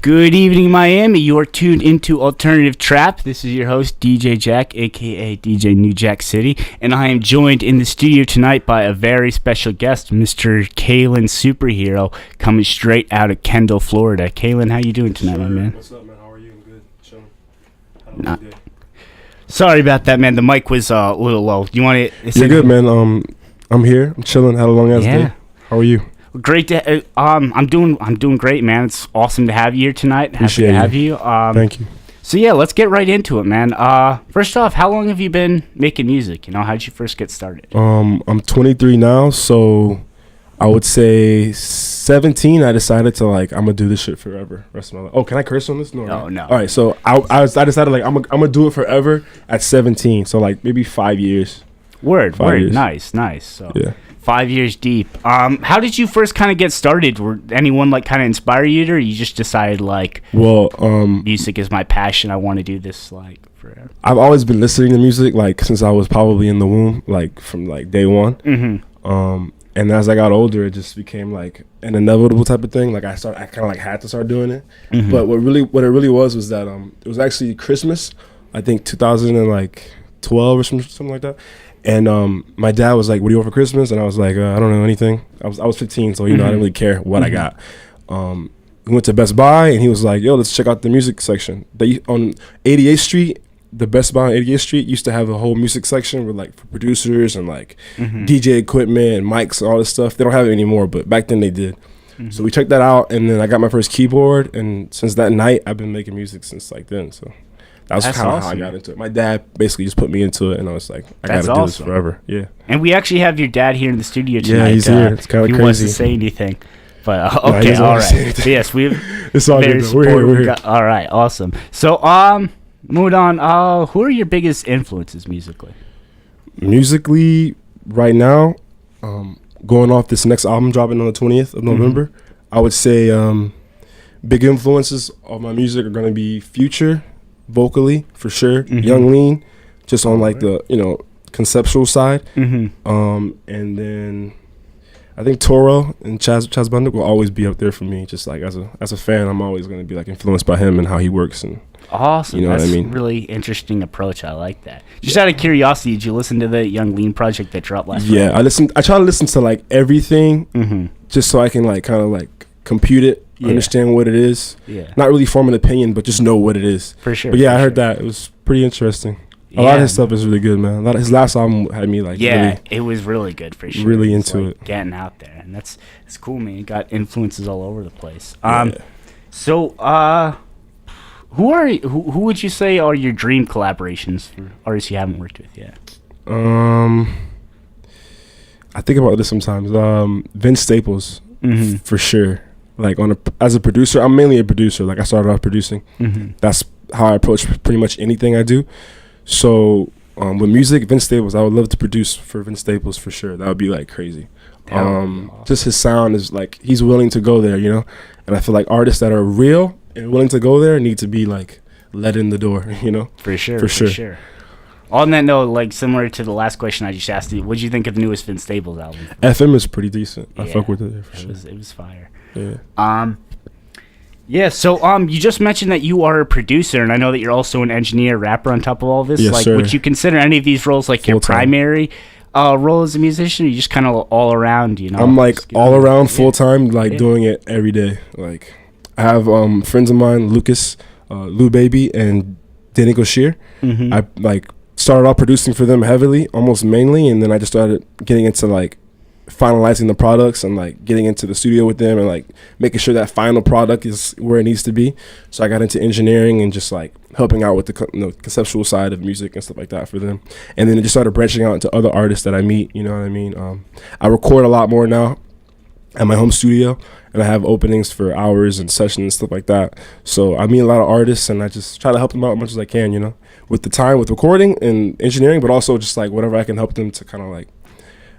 Good evening, Miami. You are tuned into Alternative Trap. This is your host, DJ Jack, a.k.a. DJ New Jack City, and I am joined in the studio tonight by a very special guest, Mr. Kaelin Superhero, coming straight out of Kendall, Florida. Kaelin, how you doing tonight, my man? What's up, man? How are you? I'm good. Chilling. Nah. Sorry about that, man. The mic was a little low. You want to... You're good, man. I'm here. I'm chilling. Had a long ass day. How are you? Great to I'm doing great, man. It's awesome to have you here tonight. Happy to have you. Thank you. So yeah, let's get right into it, man. First off, how long have you been making music? How did you first get started? I'm 23 now, so I would say 17. I decided to I'm gonna do this shit forever, rest of my life. Oh, can I curse on this? No. Oh, no. All right, so I decided I'm gonna do it forever at 17. So maybe 5 years. Word. Nice. So yeah. 5 years deep. How did you first kind of get started? Were anyone kind of inspire you, or you just decided music is my passion? I want to do this forever. I've always been listening to music since I was probably in the womb, from day one. Mm-hmm. And as I got older, it just became an inevitable type of thing. I kind of had to start doing it. Mm-hmm. But what it really was that it was actually Christmas, I think 2012 or something like that. And my dad was like, "What do you want for Christmas?" And I was like, "I don't know anything." I was 15, so I didn't really care what I got. We went to Best Buy, and he was like, "Yo, let's check out the music section." On 88th Street, the Best Buy on 88th Street used to have a whole music section with for producers and DJ equipment and mics and all this stuff. They don't have it anymore, but back then they did. Mm-hmm. So we checked that out, and then I got my first keyboard, and since that night, I've been making music since then. So. That's kind of how I got into it. My dad basically just put me into it, and I was like, I got to do this forever. Yeah. And we actually have your dad here in the studio tonight. Yeah, he's here. It's kind of crazy. He wants to say anything. But, okay, all right. So, yes, we have it's all good. We're here. All right, awesome. So, moving on, who are your biggest influences musically? Musically, right now, going off this next album dropping on the 20th of November, I would say big influences of my music are going to be Future, vocally for sure, Young Lean, just on the conceptual side, and then I think Toro and Chaz Bundick will always be up there for me. Just as a fan, I'm always going to be influenced by him and how he works. And awesome, you know that's what I mean? Really interesting approach. I like that. Just out of curiosity, did you listen to the Young Lean project that dropped last Friday? I try to listen to everything, just so I can kind of compute it. Yeah. Understand what it is. Yeah. Not really form an opinion, but just know what it is. For sure. But yeah, I heard that. It was pretty interesting. A lot of his stuff is really good, man. His last album had me it was really good for sure. Really into it. Getting out there, and it's cool, man. You got influences all over the place. So who would you say are your dream collaborations for artists you haven't worked with yet? I think about this sometimes. Vince Staples, for sure. As a producer, I'm mainly a producer. I started off producing. That's how I approach pretty much anything I do. So with music, Vince Staples, I would love to produce for Vince Staples for sure. That would be crazy. Awesome. Just his sound is he's willing to go there, And I feel artists that are real and willing to go there need to be let in the door, For sure. On that note, similar to the last question I just asked you, what did you think of the newest Vince Staples album? FM is pretty decent. I fuck with it for sure. It was fire. Yeah. So you just mentioned that you are a producer, and I know that you're also an engineer, rapper on top of all this. Yes, sir. Would you consider any of these roles your primary role as a musician, or you just kind of all around, I'm all around full time, doing it every day. I have friends of mine, Lucas, Lou Baby, and Danny Gauchier. I started off producing for them heavily, almost mainly, and then I just started getting into finalizing the products and getting into the studio with them and making sure that final product is where it needs to be. So I got into engineering and just helping out with the conceptual side of music and stuff like that for them. And then it just started branching out into other artists that I meet. You know what I mean? I record a lot more now at my home studio, and I have openings for hours and sessions and stuff like that. So I meet a lot of artists, and I just try to help them out as much as I can, with the time, with recording and engineering, but also just whatever I can help them to kind of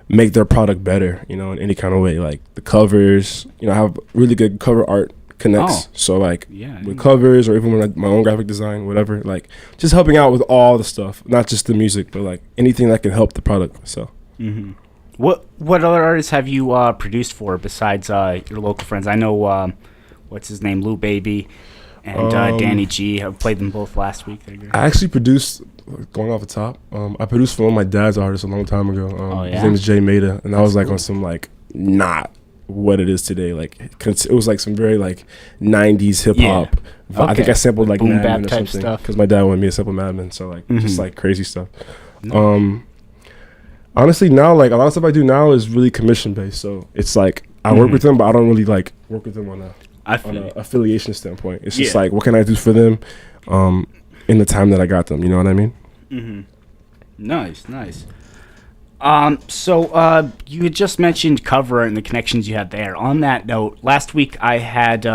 make their product better, in any kind of way. The covers, I have really good cover art connects. So with covers, or even with my own graphic design, whatever, just helping out with all the stuff, not just the music, but anything that can help the product. So what other artists have you produced for besides your local friends? I know what's his name, Lou Baby, and Danny G. I played them both last week. I actually produced, going off the top, I produced for one of my dad's artists a long time ago. His name is Jay Maida, and I was like on some like not what it is today. Like it was like some very like 90s hip hop. Yeah. I think I sampled like boom bap or type something stuff because my dad wanted me to sample Madman, so like just like crazy stuff. Honestly, now like a lot of stuff I do now is really commission based. So it's like I work with them, but I don't really like work with them on a affiliation standpoint. It's just like what can I do for them in the time that I got them. You know what I mean? Nice. So you had just mentioned cover art and the connections you had there. On that note, last week I had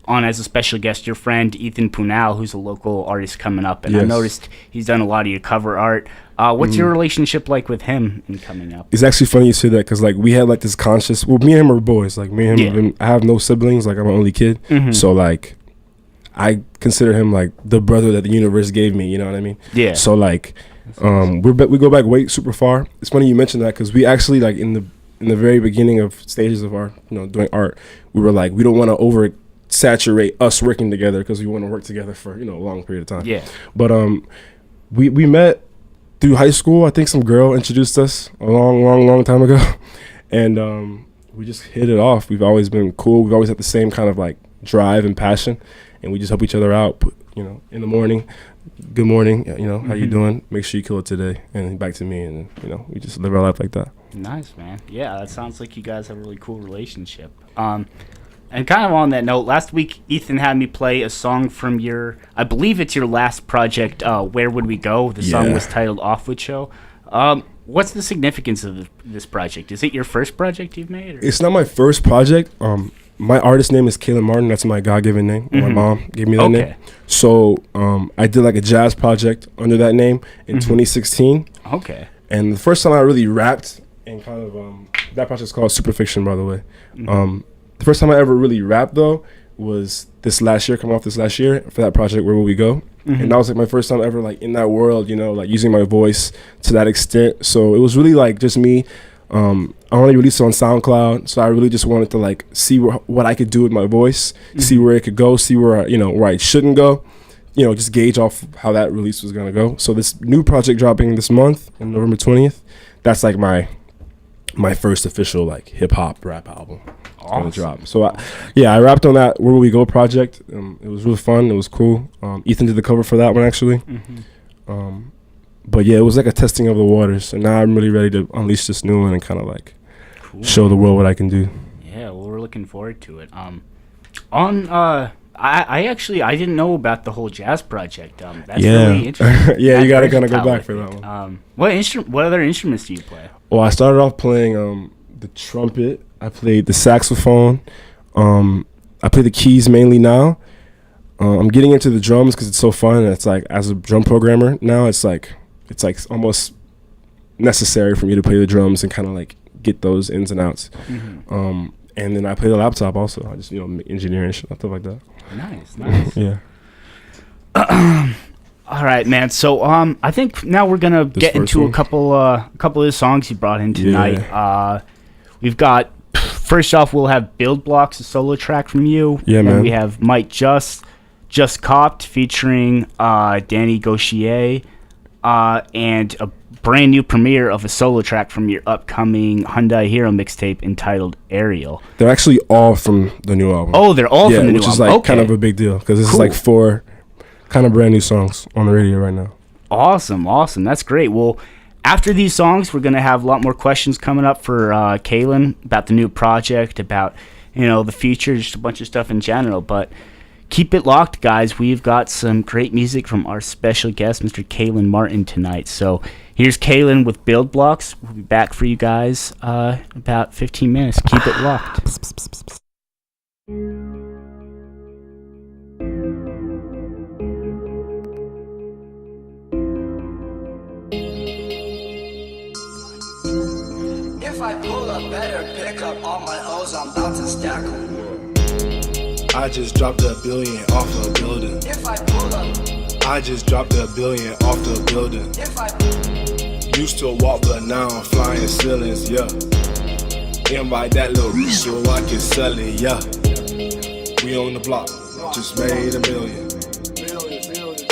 on as a special guest your friend Ethan Punal, who's a local artist coming up, and I noticed he's done a lot of your cover art. What's your relationship like with him in coming up? It's actually funny you say that because like we had like this conscious. Well, me and him are boys. Like me and him, I have no siblings. Like I'm an only kid, so like I consider him like the brother that the universe gave me. You know what I mean? Yeah. So like we go back way super far. It's funny you mentioned that because we actually like in the very beginning of stages of our doing art, we were like we don't want to oversaturate us working together because we want to work together for a long period of time. Yeah. But we met through high school. I think some girl introduced us a long time ago, and we just hit it off. We've always been cool. We've always had the same kind of like drive and passion, and we just help each other out. In the morning, good morning. How you doing? Make sure you kill it today, and back to me, and we just live our life like that. Nice, man. Yeah, that sounds like you guys have a really cool relationship. And kind of on that note, last week Ethan had me play a song from I believe it's your last project, Where Would We Go? The song was titled Off With Show. What's the significance of this project? Is it your first project you've made? Or? It's not my first project. My artist name is Kaelin Martin. That's my God-given name. My mom gave me that name. So I did like a jazz project under that name in 2016. Okay. And the first time I really rapped and kind of that project's called Superfiction, by the way. The first time I ever really rapped though was coming off this last year for that project Where Will We Go? And that was like my first time ever like in that world, like using my voice to that extent. So it was really like just me. I only released it on SoundCloud, so I really just wanted to like see what I could do with my voice, see where it could go, see where where I shouldn't go, just gauge off how that release was gonna go. So this new project dropping this month on November 20th, that's like my first official like hip hop rap album. Awesome. Drop. So I rapped on that Where Will We Go project. It was really fun. It was cool. Ethan did the cover for that one actually. But yeah, it was like a testing of the waters. And now I'm really ready to unleash this new one and kind of like show the world what I can do. Yeah, well, we're looking forward to it. I didn't know about the whole jazz project. That's really interesting. Yeah, you gotta kind of go back for that one. What other instruments do you play? Well, I started off playing the trumpet. I played the saxophone. I play the keys mainly now. I'm getting into the drums because it's so fun. It's like as a drum programmer now, it's like almost necessary for me to play the drums and kind of like get those ins and outs. And then I play the laptop also. I just engineering and stuff like that. Nice. Yeah. All right, man. So I think now we're gonna get into a couple of the songs you brought in tonight. Yeah. We've got first off, we'll have Build Blocks, a solo track from you. Yeah, man. And we have Mike Just Copped featuring Danny Gauchier, and a brand new premiere of a solo track from your upcoming Hyundaii Hero mixtape entitled Aerial. They're actually all from the new album. Oh, they're all from the new album. Which is like kind of a big deal because this is like 4 kind of brand new songs on the radio right now. Awesome. That's great. Well, after these songs, we're going to have a lot more questions coming up for Kaelin about the new project, about the future, just a bunch of stuff in general. But keep it locked, guys. We've got some great music from our special guest, Mr. Kaelin Martin, tonight. So here's Kaelin with Build Blocks. We'll be back for you guys about 15 minutes. Keep it locked. If I pull up, better pick up all my O's, I'm about to stack them. I just dropped $1 billion off a building. If I pull up, I just dropped $1 billion off the building. If I used to walk, but now I'm flying ceilings, yeah. Invite that little rich so I can sell it, yeah. We on the block, just made a million.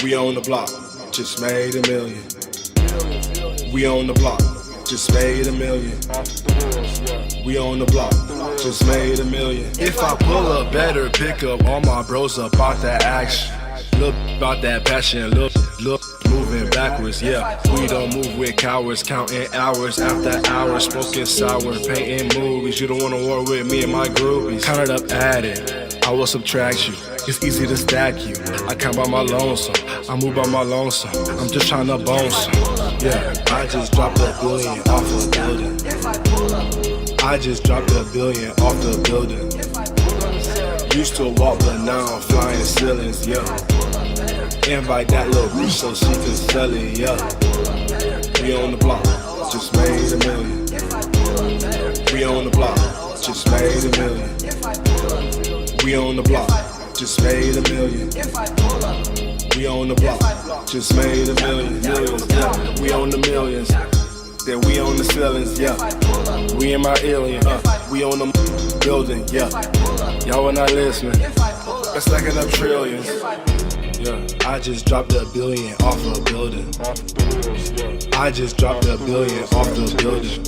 We on the block, just made a million. We on the block, just made a million. We on the block, just made a million. If I pull up, better pick up all my bros about that action. Look about that passion, look, moving backwards, yeah. We don't move with cowards, counting hours after hours, smoking sour, painting movies. You don't wanna war with me and my groupies. Count it up, add it, I will subtract you. It's easy to stack you. I count by my lonesome, I move by my lonesome. I'm just trying to bone some. Yeah, I just dropped $1 billion off a building. I just dropped $1 billion off the building. Used to walk, but now I'm flying ceilings, yeah. Invite that little bitch so she can sell it, yeah. We on the block, just made a million. We on the block, just made a million. We on the block, just made a million. We on the block, just made a million. Millions, yeah. We on the millions, then we on the ceilings, yeah. We in my alien, we on the building, yeah. Y'all are not listening, that's stacking up trillions. Yeah, I just dropped $1 billion off a building. I just dropped $1 billion off the building.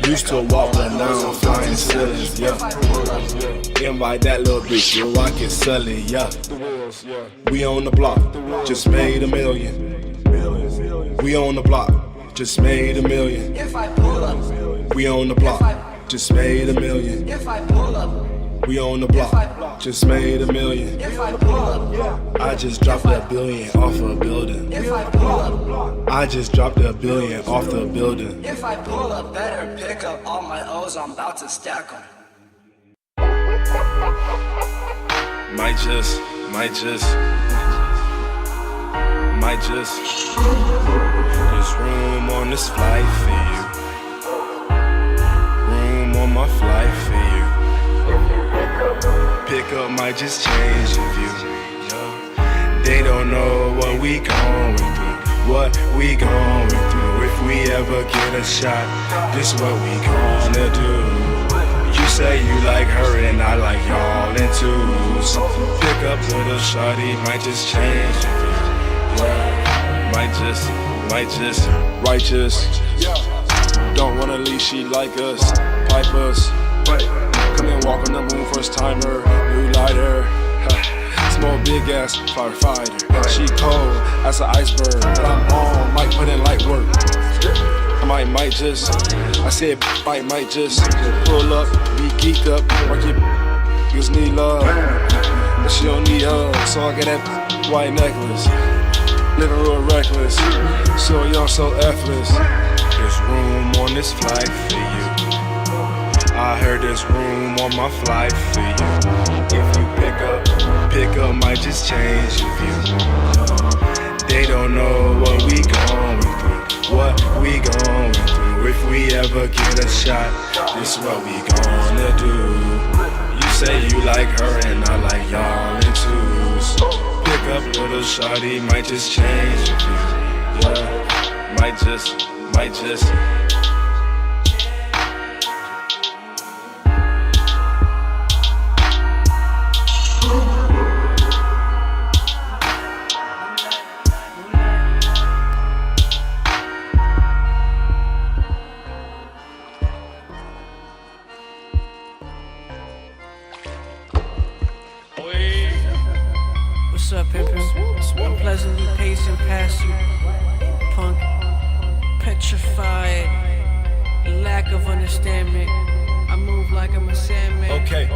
Used to walk, but now I'm flying ceilings, yeah. Invite that little bitch, yo, I can sell it, yeah. We on the block, just made a million. We on the block, just made a million. We on the block, just made a million. We on the block, just made a million. I just dropped $1 billion off a building. I just dropped $1 billion off the building. If I pull up, better pick up all my O's, I'm about to stack them. Might just. There's room on this flight for you. Room on my flight for you. Pick up might just change your view. Yeah. They don't know what we going through. What we going through. If we ever get a shot, this what we gonna do. You say you like her and I like y'all in twos. Pick up little shawty, might just change your view. Yeah. Might just, righteous. Don't wanna leave, she like us, pipe us. Come and walk on the moon, first timer, new lighter. Small big ass firefighter. She cold as an iceberg, but I'm on, might put in light work. I might just, I said might just pull up, be geeked up, work your niggas need love, but she don't need hugs, so I get that white necklace. Living real reckless, so young, so effortless. There's room on this flight for you. I heard there's room on my flight for you. If you pick up, might just change your view. They don't know what we going through, what we going through. If we ever get a shot, this what we gonna do. You say you like her and I like y'all in twos. Pick up little shawty, might just change your view. Yeah, might just. What's up, pimpin'? I'm pleasantly pacing past you, punk. Petrified, lack of understanding. I move like I'm a sandman. Okay.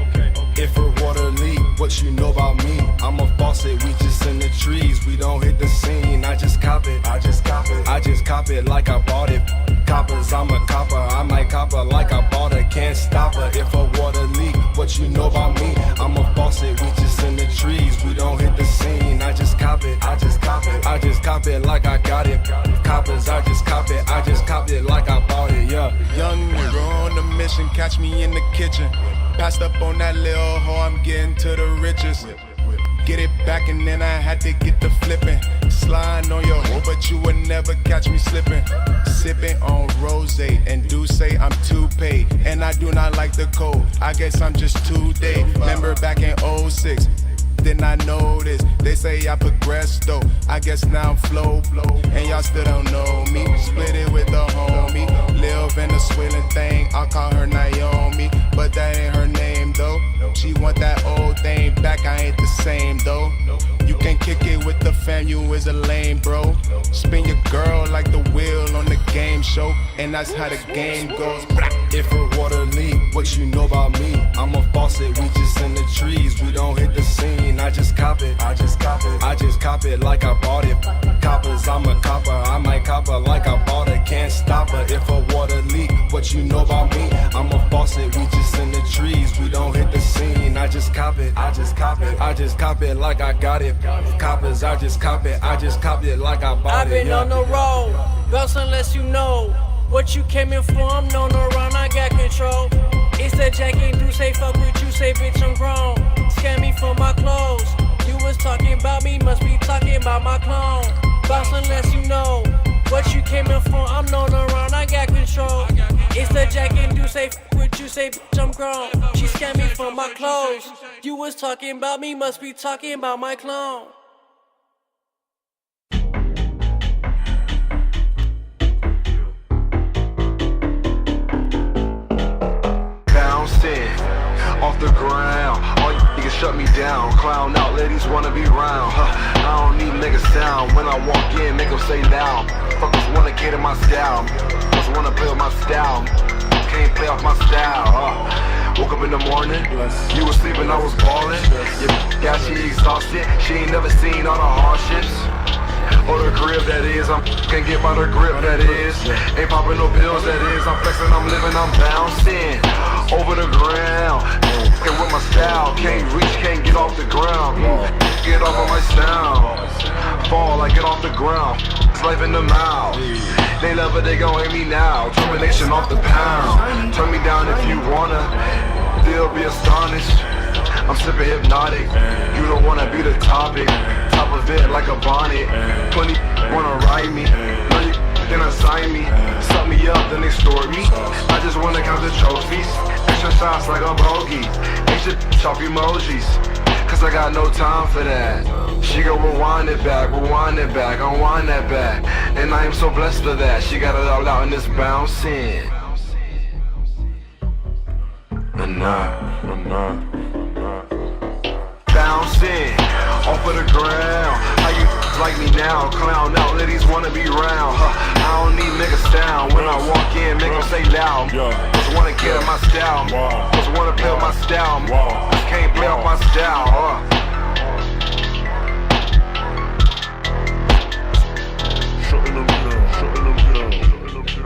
If her water leak, what you know about me? I'm a faucet, we just in the trees. We don't hit the scene, I just cop it. I just cop it like I bought it. Coppers, I'm a copper, I might cop her like I bought her. Can't stop her if her water leak, what you know about me? I'm a faucet, we just in the trees. We don't hit the scene, I just cop it. I just cop it like I got it. Coppers, I just cop it like I bought it, yeah. Young nigga on the mission, catch me in the kitchen. Passed up on that little hoe, I'm getting to the riches. get it back and then I had to get the flipping. Sliding on your hoe, but you would never catch me slipping. Sipping on rosé and do say I'm too paid. And I do not like the cold, I guess I'm just too day. Remember back in '06, then I noticed. They say I progressed though, I guess now I'm flow. And y'all still don't know me, split it with a homie. Live in a swilling thing, I call her Naomi. But that ain't her name though, she want that old thing back, I ain't the same though. You can kick it with the fam, you is a lame bro. Spin your girl like the wheel on the game show, and that's how the game goes. If a water leak, what you know about me? I'm a faucet, we just in the trees, we don't hit the scene. I just cop it, I just cop it like I bought it. Coppers, I'm a copper, I might cop her like I bought it. Can't stop her if a water leak, what you know about me? I'm a faucet, we just in the trees, we don't hit the scene. I just cop it, I just cop it like I got it. Coppers, I just cop it like I bought it. I've been on the road, bounce unless you know what you came in for. I'm known around, I got control. It's the Jack and do say fuck with you, say bitch I'm grown. Scam me for my clothes. You was talking about me, must be talking about my clone. Bounce unless you know what you came in for. I'm known around, I got control. It's the Jack and do say fuck with you, say bitch I'm grown. She scammed me for my clothes. You was talking about me, must be talking about my clone. Bouncing off the ground, all you niggas shut me down. Clown out, ladies wanna be round. I don't need niggas sound. When I walk in, make them say loud. Fuckers wanna get in my style, just wanna play with my style. Can't play off my style. Woke up in the morning, you was sleeping, I was ballin'. Yeah, she exhausted, she ain't never seen all the hardships. Or the crib that is, I'm can't get by the grip that is. Ain't popping no pills that is, I'm flexing, I'm living, I'm bouncing over the ground. And with my style, can't reach, can't get off the ground. Get off of my sound, fall, I get off the ground. It's life in the mouth. They love it, they gon' hate me now. Termination off the pound. Turn me down if you wanna, they'll be astonished. I'm sipping hypnotic, you don't wanna be the topic. Top of it like a bonnet, 20 wanna ride me. No, you then assign me, suck me up, then extort me. I just wanna count the trophies, extra shots like a bogey. Extra chop emojis, cause I got no time for that. She go rewind it back, unwind that back. And I am so blessed for that, she got it all out in this bouncing. Bouncing off of the ground. How you like me now? Clown out, ladies wanna be round. I don't need niggas sound. When I walk in, make them say loud. Just wanna get in my style. Just wanna play with my style. Just can't play off my style. Shutting them down, shutting them down, shutting them down.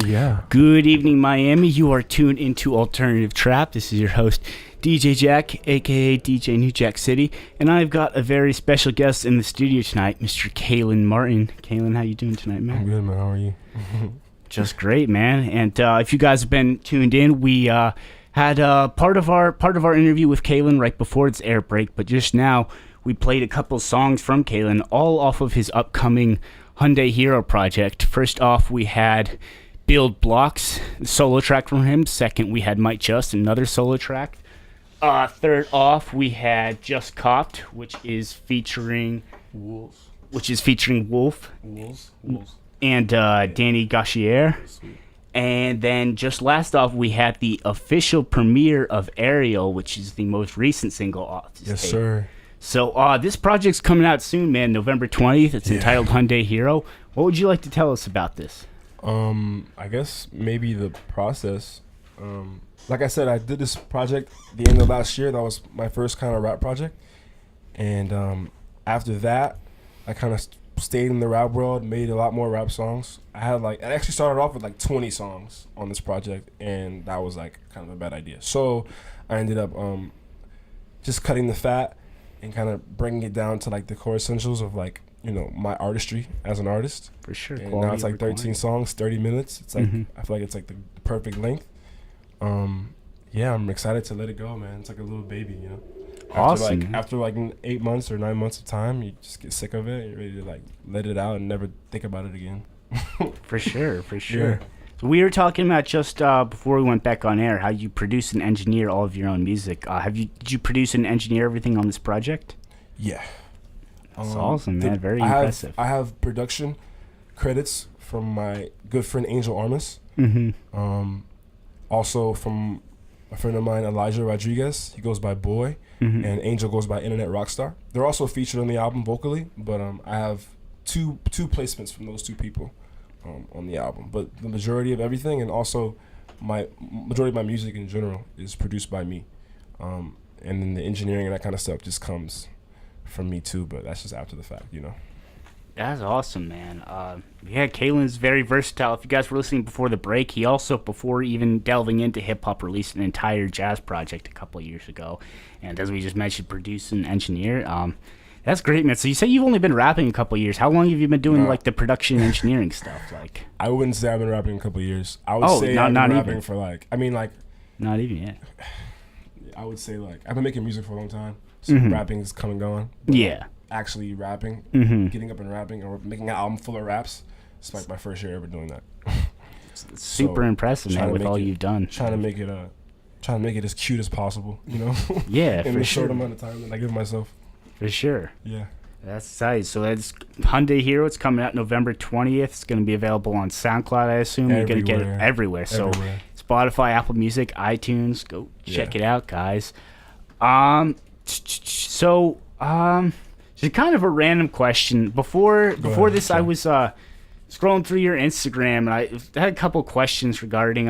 Yeah. Good evening, Miami. You are tuned into Alternative Trap. This is your host, DJ Jack, aka DJ New Jack City, and I've got a very special guest in the studio tonight, Mr. Kaelin Martin. Kaelin, how you doing tonight, man? I'm good, man. How are you? Just great, man. And if you guys have been tuned in, we had part of our interview with Kaelin right before its air break, but just now we played a couple songs from Kaelin, all off of his upcoming Hyundaii Hero project. First off, we had Build Blocks, solo track from him. Second, we had Might Just, another solo track. Third off, we had Just Copped, which is featuring Wouls. Wouls. And Danny Gauchier. And then just last off, we had the official premiere of Ariel, which is the most recent single off this Yes, tape. sir. So this project's coming out soon, man, November 20th. It's entitled Hyundaii Hero. What would you like to tell us about this? I guess maybe the process. Like I said, I did this project the end of last year. That was my first kind of rap project. And after that, I kind of stayed in the rap world, made a lot more rap songs. I actually started off with like 20 songs on this project, and that was like kind of a bad idea. So I ended up just cutting the fat and kind of bringing it down to like the core essentials of like, you know, my artistry as an artist. For sure. And now it's like 13 songs, 30 minutes. It's like, I feel like it's like the perfect length. Yeah, I'm excited to let it go, man. It's like a little baby, you know. Awesome. After like 8 months or 9 months of time, you just get sick of it. You're ready to like let it out and never think about it again. For sure. Yeah. So we were talking about just before we went back on air how you produce and engineer all of your own music. Did you produce and engineer everything on this project? Yeah. That's awesome, man. Very impressive. I have production credits from my good friend Angel Armas. Also from a friend of mine, Elijah Rodriguez. He goes by Boy, and Angel goes by Internet Rockstar. They're also featured on the album vocally, but I have two placements from those two people on the album. But the majority of everything, and also majority of my music in general, is produced by me. And then the engineering and that kind of stuff just comes from me too, but that's just after the fact, you know. That's awesome, man. Yeah, Kaelin's very versatile. If you guys were listening before the break, he also, before even delving into hip-hop, released an entire jazz project a couple of years ago. And as we just mentioned, produce and engineer. That's great, man. So you say you've only been rapping a couple of years. How long have you been doing like the production and engineering stuff? Like, I wouldn't say I've been rapping a couple of years. I would say I've been rapping for like, I mean like, not even yet. I would say like, I've been making music for a long time. So rapping is come and going. Yeah. Actually rapping, getting up and rapping, or making an album full of raps. It's like my first year ever doing that. It's super impressive, man, with all you've done. Trying to make it as cute as possible, you know. Yeah, in for the sure. short amount of time that I give myself. For sure. Yeah. That's tight. So that's Hyundaii Hero. It's coming out November 20th. It's going to be available on SoundCloud, I assume. You're going to get it everywhere. So Spotify, Apple Music, iTunes. Go check it out, guys. Just kind of a random question. Before this, I was scrolling through your Instagram, and I had a couple questions regarding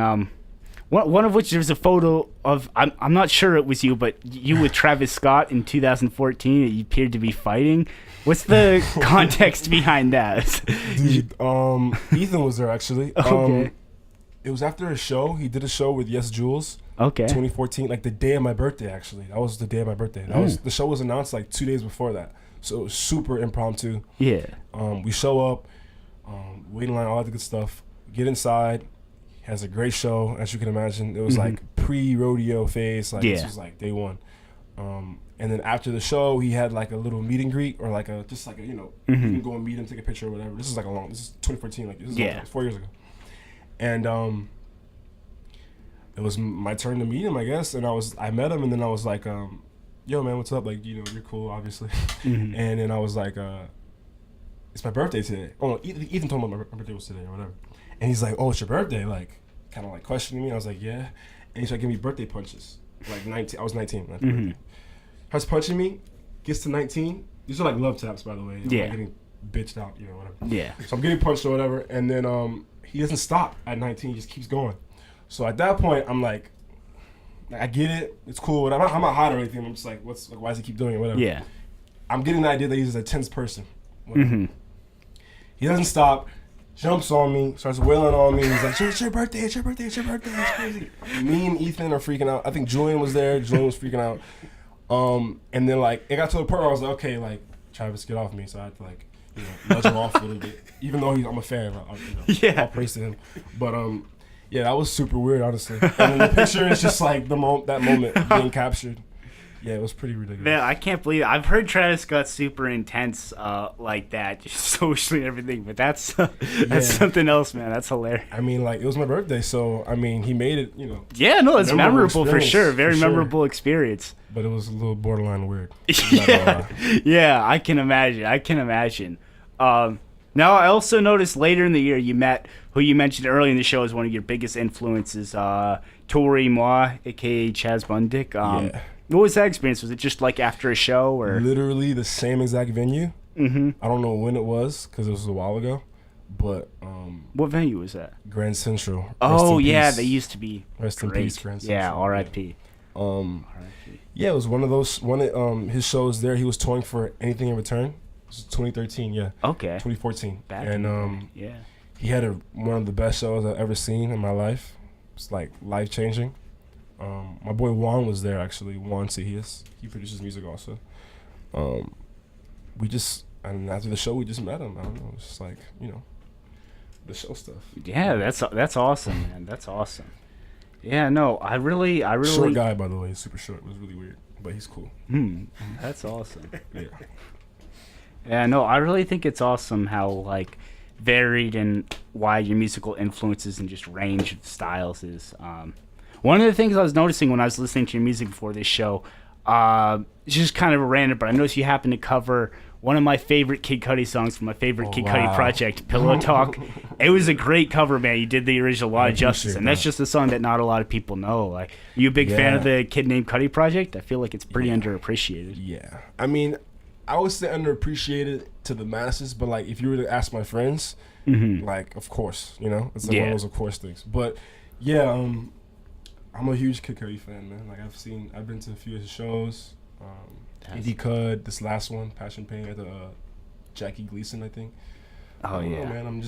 one of which there was a photo of, I'm not sure it was you, but you with Travis Scott in 2014 that you appeared to be fighting. What's the context behind that? Dude, Ethan was there actually. Okay. It was after a show. He did a show with Yes Jules. Okay. 2014, like the day of my birthday, actually. That was the day of my birthday. The show was announced like 2 days before that. So it was super impromptu. Yeah. We show up, wait in line, all that good stuff. Get inside. Has a great show, as you can imagine. It was like pre-rodeo phase. Like this was like day one. And then after the show, he had like a little meet and greet, or like you can go and meet him, take a picture or whatever. This is 2014, like this is like 4 years ago. And it was my turn to meet him, I guess. And I met him, and then I was like, yo man, what's up? Like, you know, you're cool, obviously. And then I was like, it's my birthday today. Oh no, Ethan told me my birthday was today or whatever. And he's like, oh, it's your birthday? Like, kind of like questioning me. I was like, yeah. And he started giving me birthday punches. Like 19, I was 19. Starts punching me, gets to 19. These are like love taps, by the way. I'm like getting bitched out, you know, whatever. Yeah. So I'm getting punched or whatever, and then he doesn't stop at 19. He just keeps going. So at that point, I'm like, I get it. It's cool. I'm not hot or anything. I'm just like, why does he keep doing it? Whatever. Yeah. I'm getting the idea that he's a tense person. He doesn't stop. Jumps on me, starts wailing on me. He's like, it's your birthday, it's your birthday, it's your birthday. It's crazy. Me and Ethan are freaking out. I think Julian was there. Julian was freaking out. And then like it got to the point where I was like, okay, like Travis, get off me. So I had to like, you know, nudge him off a little bit. Even though I'm a fan, I'll praise to him. But yeah, that was super weird, honestly. And then the picture is just like that moment being captured. Yeah, it was pretty ridiculous. Man, I can't believe it. I've heard Travis Scott super intense like that, just socially and everything, but that's something else, man. That's hilarious. I mean, like, it was my birthday, so, I mean, he made it, you know. Yeah, no, it's memorable for sure. Very memorable experience. But it was a little borderline weird. Yeah, I can imagine. Now, I also noticed later in the year you met who you mentioned earlier in the show as one of your biggest influences, Tori Moi, a.k.a. Chaz Bundick. Yeah. What was that experience? Was it just like after a show, or literally the same exact venue? I don't know when it was because it was a while ago, But What venue was that? Grand Central. Rest Oh in yeah, peace. they used to be. Rest in great. peace, Grand Central. Yeah, R.I.P. R.I.P. Yeah, it was one of those. His shows there. He was touring for Anything in Return. It was 2013. Yeah. Okay. 2014. Back and in the day, yeah. he had one of the best shows I've ever seen in my life. It's like life changing. My boy Juan was there actually. Juan Cejias. He produces music also. And after the show we just met him. I don't know. It's just like, the show stuff. Yeah, that's awesome, man. That's awesome. Yeah, no, I really Short guy, by the way. Super short. It was really weird, but he's cool. That's awesome. Yeah. Yeah, no, I really think it's awesome how like varied and wide your musical influences and just range of styles is. One of the things I was noticing when I was listening to your music before this show, it's just kind of random, but I noticed you happen to cover one of my favorite Kid Cudi songs from my favorite Kid Cudi project, Pillow Talk. It was a great cover, man. You did the original a lot of justice, and that's just a song that not a lot of people know. Like, are you a big fan of the Kid Named Cudi project? I feel like it's pretty underappreciated. Yeah. I mean, I would say underappreciated to the masses, but like if you were to ask my friends, like of course, it's like one of those of course things. But yeah, I'm a huge Kid Cudi fan, man. Like I've been to a few of his shows. Indie Cud, this last one, Passion Pain at the Jackie Gleason, I think. Oh yeah, man.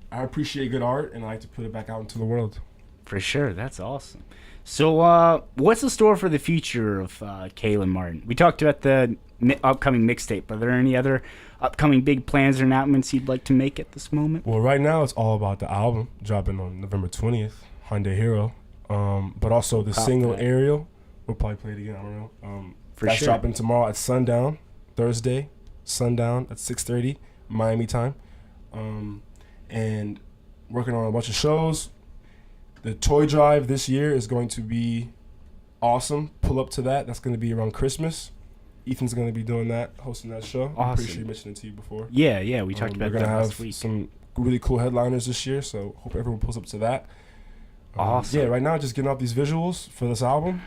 I appreciate good art and I like to put it back out into the world. For sure, that's awesome. So, what's the store for the future of Kaelin Martin? We talked about the upcoming mixtape, but are there any other upcoming big plans or announcements you'd like to make at this moment? Well, right now it's all about the album dropping on November 20th, Hyundaii Hero. But also the single Aerial. We'll probably play it again. I don't know. That's dropping tomorrow at sundown, Thursday, sundown at 6:30 Miami time. And working on a bunch of shows. The toy drive this year is going to be awesome. Pull up to that. That's going to be around Christmas. Ethan's going to be doing that, hosting that show. Awesome. I'm pretty sure he mentioned it to you before. Yeah, we talked about that last week. We're going to have some really cool headliners this year, so hope everyone pulls up to that. Awesome. Yeah, right now just getting off these visuals for this album.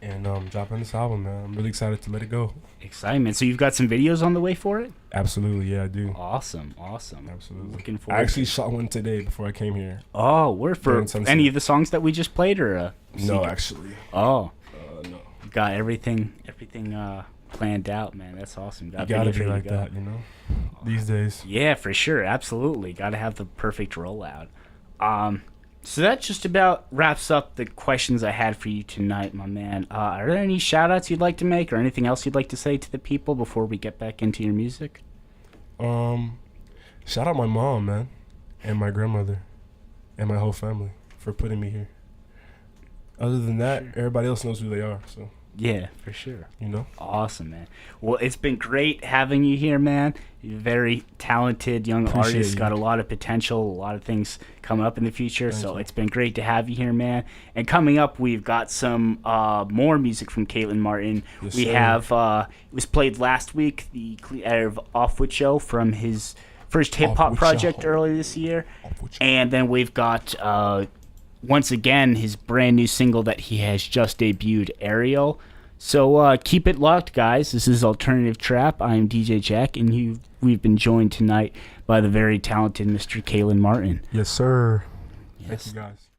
And dropping this album, man. I'm really excited to let it go. Excitement. So you've got some videos on the way for it? Absolutely, yeah, I do. Awesome. Absolutely. Looking forward. I actually shot one today before I came here. Oh, we're for any of the songs that we just played, or no, actually. Oh, no. Got everything planned out, man. That's awesome. You gotta be like that, these days. Yeah, for sure. Absolutely. Got to have the perfect rollout. So that just about wraps up the questions I had for you tonight, my man. Are there any shout-outs you'd like to make or anything else you'd like to say to the people before we get back into your music? Shout out my mom, man, and my grandmother, and my whole family for putting me here. Other than that, everybody else knows who they are, so. Yeah, for sure. Awesome, man. Well, it's been great having you here, man. You're a very talented young artist, got a lot of potential, a lot of things coming up in the future. Thank you. It's been great to have you here, man. And coming up, we've got some more music from Kaelin Martin. Yes, we sir. have, it was played last week, the Offwood Show from his first hip-hop project earlier this year. And then we've got... once again, his brand new single that he has just debuted, Aerial. So keep it locked, guys. This is Alternative Trap. I am DJ Jack, and we've been joined tonight by the very talented Mr. Kaelin Martin. Yes, sir. Yes. Thank you, guys.